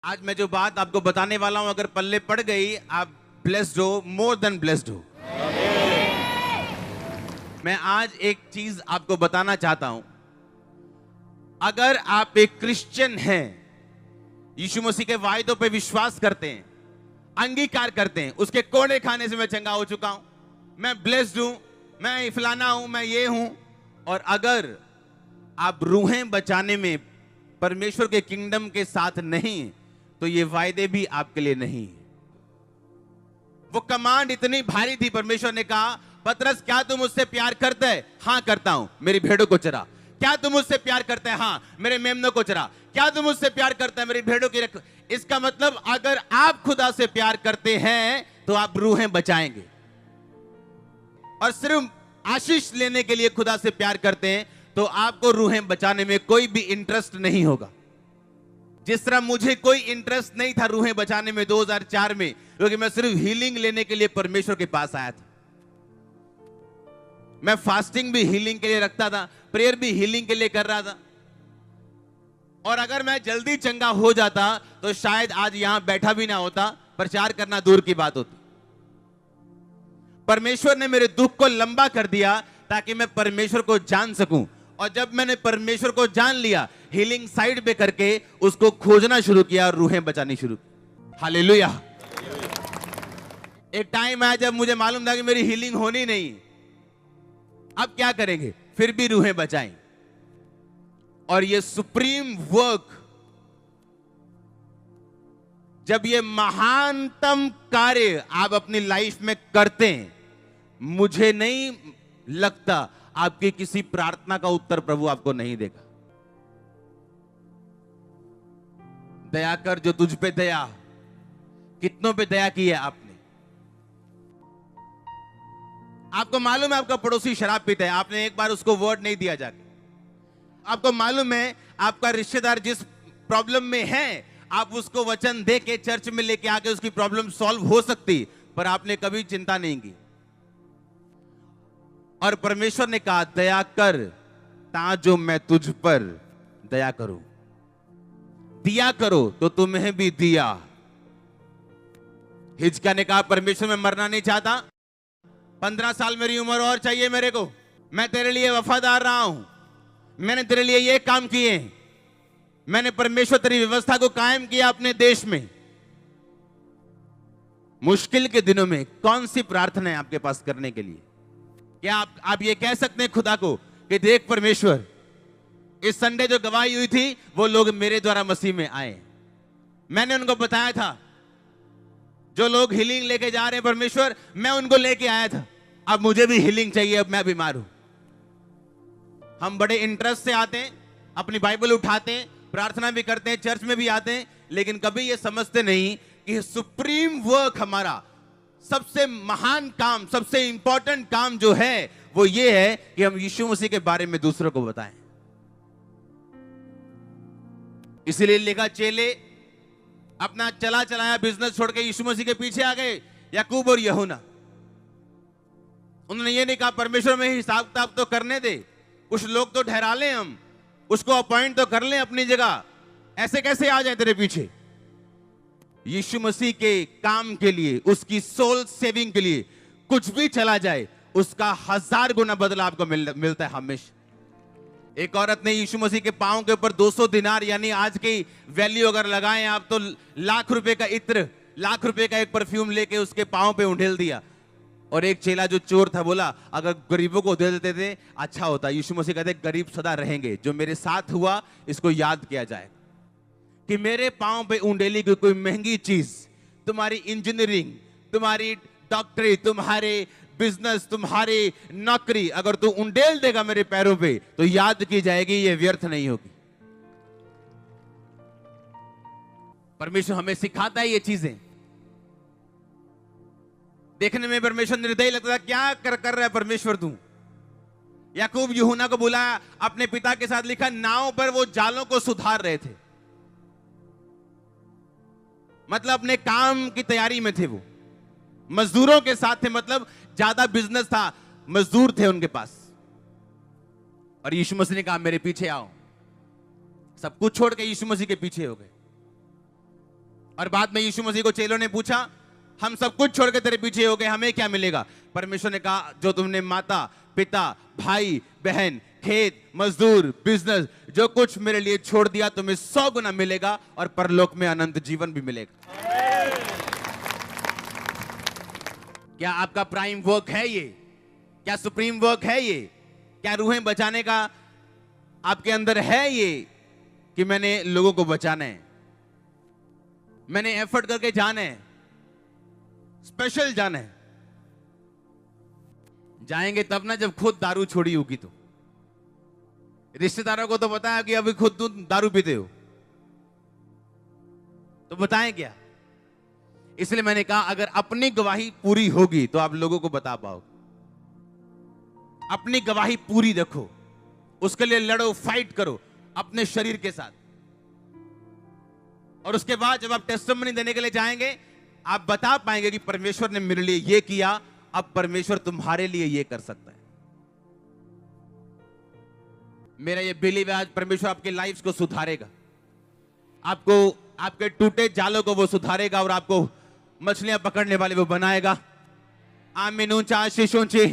आज मैं जो बात आपको बताने वाला हूं, अगर पल्ले पड़ गई, आप ब्लेस्ड हो, मोर देन ब्लेस्ड हो। मैं आज एक चीज आपको बताना चाहता हूं। अगर आप एक क्रिश्चियन हैं, यीशु मसीह के वायदों पे विश्वास करते हैं, अंगीकार करते हैं, उसके कोड़े खाने से मैं चंगा हो चुका हूं, मैं ब्लेस्ड हूं, मैं फलाना हूं, मैं ये हूं, और अगर आप रूहें बचाने में परमेश्वर के किंगडम के साथ नहीं, तो ये वायदे भी आपके लिए नहीं है। वो कमांड इतनी भारी थी, परमेश्वर ने कहा, पतरस क्या तुम मुझसे प्यार करते है? हाँ करता हूं, मेरी भेड़ों को चरा। क्या तुम मुझसे प्यार करते हैं? हाँ, मेरे मेमनों को चरा। क्या तुम मुझसे प्यार करते हैं? मेरी भेड़ों की रख। इसका मतलब अगर आप खुदा से प्यार करते हैं तो आप रूहें बचाएंगे, और सिर्फ आशीष लेने के लिए खुदा से प्यार करते हैं तो आपको रूहें बचाने में कोई भी इंटरेस्ट नहीं होगा। जिस तरह मुझे कोई इंटरेस्ट नहीं था रूहें बचाने में 2004 में, क्योंकि मैं सिर्फ हीलिंग लेने के लिए परमेश्वर के पास आया था। मैं फास्टिंग भी हीलिंग के लिए रखता था, प्रेयर भी हीलिंग के लिए कर रहा था, और अगर मैं जल्दी चंगा हो जाता तो शायद आज यहां बैठा भी ना होता, प्रचार करना दूर की बात होती। परमेश्वर ने मेरे दुख को लंबा कर दिया ताकि मैं परमेश्वर को जान सकूं, और जब मैंने परमेश्वर को जान लिया, हीलिंग साइड पे करके उसको खोजना शुरू किया और रूहें बचानी शुरू की। हालेलुया। एक टाइम आया जब मुझे मालूम था कि मेरी हीलिंग होनी नहीं, अब क्या करेंगे? फिर भी रूहें बचाएं। और ये सुप्रीम वर्क, जब ये महानतम कार्य आप अपनी लाइफ में करते हैं, मुझे नहीं लगता आपकी किसी प्रार्थना का उत्तर प्रभु आपको नहीं देगा। दया कर जो तुझ पे दया, कितनों पे दया की है आपने? आपको मालूम है आपका पड़ोसी शराब पीता है, आपने एक बार उसको वर्ड नहीं दिया जाके। आपको मालूम है आपका रिश्तेदार जिस प्रॉब्लम में है, आप उसको वचन दे के चर्च में लेके आके उसकी प्रॉब्लम सॉल्व हो सकती, पर आपने कभी चिंता नहीं की। और परमेश्वर ने कहा, दया कर ताजो मैं तुझ पर दया करूं। दिया करो तो तुम्हें भी दिया। हिजकिय्याह ने कहा, परमेश्वर मैं मरना नहीं चाहता, 15 साल मेरी उम्र और चाहिए मेरे को, मैं तेरे लिए वफादार रहा हूं, मैंने तेरे लिए ये काम किए, मैंने परमेश्वर तेरी व्यवस्था को कायम किया अपने देश में। मुश्किल के दिनों में कौन सी प्रार्थना है आपके पास करने के लिए? क्या आप ये कह सकते हैं खुदा को कि देख परमेश्वर, इस संडे जो गवाही हुई थी वो लोग मेरे द्वारा मसीह में आए, मैंने उनको बताया था, जो लोग हीलिंग लेके जा रहे हैं परमेश्वर, मैं उनको लेके आया था, अब मुझे भी हीलिंग चाहिए, अब मैं बीमार हूं। हम बड़े इंटरेस्ट से आते हैं, अपनी बाइबल उठाते हैं, प्रार्थना भी करते हैं, चर्च में भी आते हैं, लेकिन कभी ये समझते नहीं कि सुप्रीम वर्क, हमारा सबसे महान काम, सबसे इंपॉर्टेंट काम जो है वो ये है कि हम यीशु मसीह के बारे में दूसरों को बताएं। इसीलिए लिखा, चेले अपना चला चलाया बिजनेस छोड़ के यीशु मसीह के पीछे आ गए, याकूब और यूहन्ना। उन्होंने ये नहीं कहा परमेश्वर में हिसाब किताब तो करने दे, कुछ लोग तो ठहरा लें, हम उसको अपॉइंट तो कर लें अपनी जगह, ऐसे कैसे आ जाए तेरे पीछे। यीशु मसीह के काम के लिए, उसकी सोल सेविंग के लिए कुछ भी चला जाए, उसका 1000 गुना बदला आपको मिलता है हमेशा। एक औरत ने यीशु मसीह के पांव के ऊपर 200 दिनार, यानी आज की वैल्यू अगर लगाएं आप तो लाख रुपए का इत्र, लाख रुपए का एक परफ्यूम लेके उसके पांव पे उंडेल दिया। और एक चेला जो चोर था बोला, अगर गरीबों को दे देते थे अच्छा होता। यीशु मसीह कहते गरीब सदा रहेंगे, जो मेरे साथ हुआ इसको याद किया जाए कि मेरे पांव पे उंडेली की कोई महंगी चीज, तुम्हारी इंजीनियरिंग, तुम्हारी डॉक्टरी, तुम्हारे बिजनेस, तुम्हारी नौकरी, अगर तू उंडेल देगा मेरे पैरों पे तो याद की जाएगी, ये व्यर्थ नहीं होगी। परमेश्वर हमें सिखाता है ये चीजें। देखने में परमेश्वर निर्दयी लगता था, क्या कर रहा है परमेश्वर तू। याकूब यूहन्ना को बुलाया, अपने पिता के साथ, लिखा नाव पर वो जालों को सुधार रहे थे, मतलब अपने काम की तैयारी में थे, वो मजदूरों के साथ थे, मतलब ज्यादा बिजनेस था, मजदूर थे उनके पास। और यीशु मसीह ने कहा मेरे पीछे आओ, सब कुछ छोड़ के यीशु मसीह के पीछे हो गए। और बाद में यीशु मसीह को चेलों ने पूछा, हम सब कुछ छोड़ के तेरे पीछे हो गए, हमें क्या मिलेगा? परमेश्वर ने कहा, जो तुमने माता पिता भाई बहन खेत मजदूर बिजनेस जो कुछ मेरे लिए छोड़ दिया, तुम्हें 100 गुना मिलेगा और परलोक में अनंत जीवन भी मिलेगा। क्या आपका प्राइम वर्क है ये? क्या सुप्रीम वर्क है ये? क्या रूहें बचाने का आपके अंदर है ये कि मैंने लोगों को बचाना है, मैंने एफर्ट करके जाना है, स्पेशल जाना है? जाएंगे तब ना जब खुद दारू छोड़ी होगी। तो रिश्तेदारों को तो पता है कि अभी खुद तुम दारू पीते हो, तो बताएं क्या? इसलिए मैंने कहा, अगर अपनी गवाही पूरी होगी तो आप लोगों को बता पाओगे। अपनी गवाही पूरी रखो, उसके लिए लड़ो, फाइट करो अपने शरीर के साथ। और उसके बाद जब आप टेस्टिमनी देने के लिए जाएंगे, आप बता पाएंगे कि परमेश्वर ने मेरे लिए ये किया, अब परमेश्वर तुम्हारे लिए ये कर सकता है। मेरा ये बिलीव है, आज परमेश्वर आपके लाइफ को सुधारेगा, आपको आपके टूटे जालों को वो सुधारेगा और आपको मछलियां पकड़ने वाले वो बनाएगा। आमीन। ऊंचा आशीष ऊंची।